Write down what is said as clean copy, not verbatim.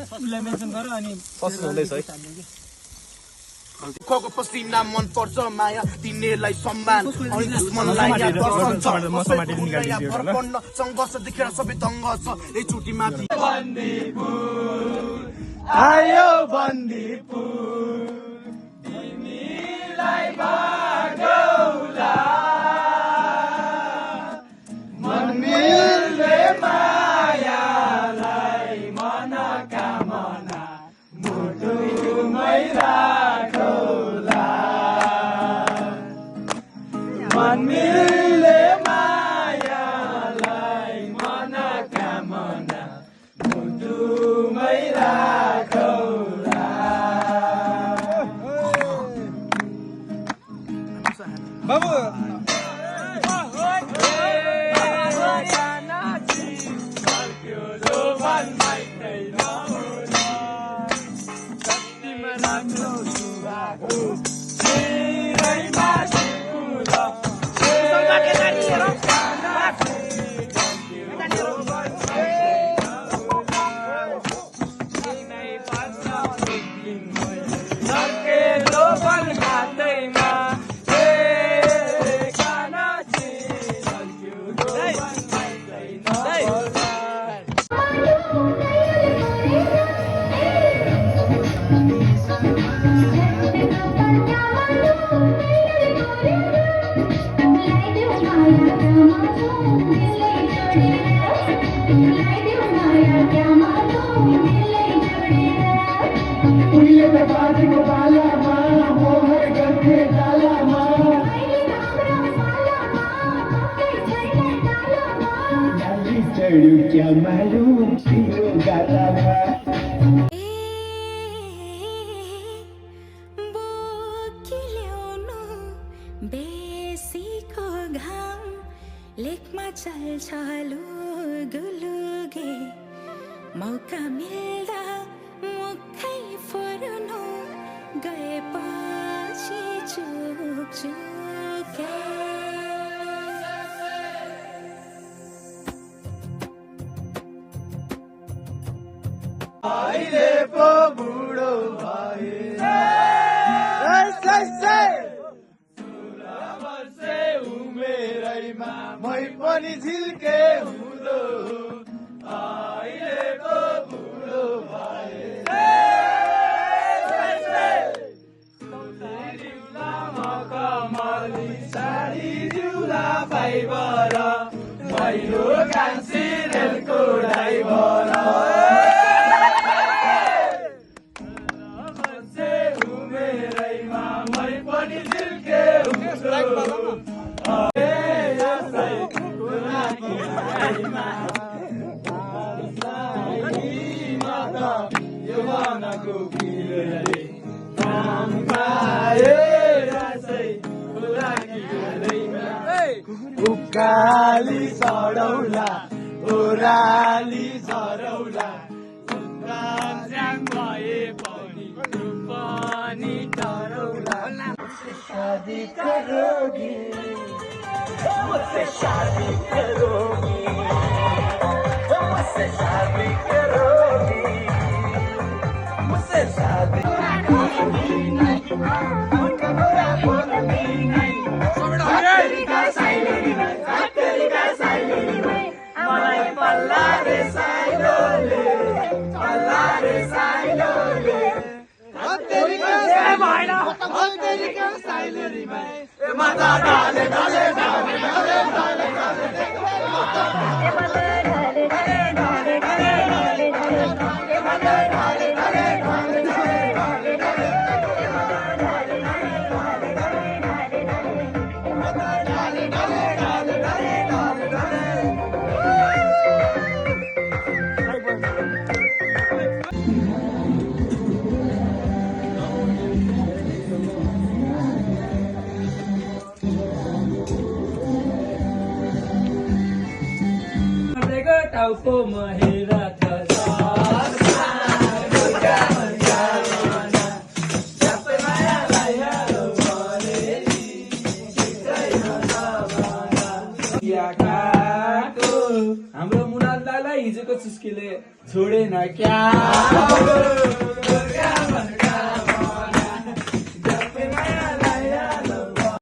उसलाई मेन्सन गर अनि सक्सेस हुँदैछ है दुःखको पसिना मन पर्छ माया तिनीलाई सम्मान अनि दुश्मनलाई याद गर्छ सङ्घर्ष देखेर सबै दङ्ग छ एकचोटि माथि आयो बन्दीपुर तिमीलाई भागौला मन मिल्ने मायालाई मनोकामना मुटुमै राखौला मन मिल्ने मायालाई मनोकामना मुटुमै राखौला बाबु क्या मालूम तिम्रो गालामा बोकिल्याउनु बेसीको घाम लेखमा चल्छ लुगुलुगे मौका मिल्दा मुखै फर्नु गएपछि चुक अहिले पो बुढो भए उमेरैमा मै पनि झिल्के हुँदो अहिले पो बुढो भए कमली साडी जिउला फाइबर मैलो कान्छी रेलको ड्राइभर उकाली सरौला ओराली सरौला भए पनि डरौला शादी करोगी मुझसे शादी करोगी मुझसे शादी करोगी मुझसे शादी मलाई पल्ला रे साइलोले पल्ला रे साइलोले मजा डाले डाले डाले डाले डाले टाउको महिला खाएको हाम्रो मुनाल दालाई हिजोको चुस्कीले छोडेन क्या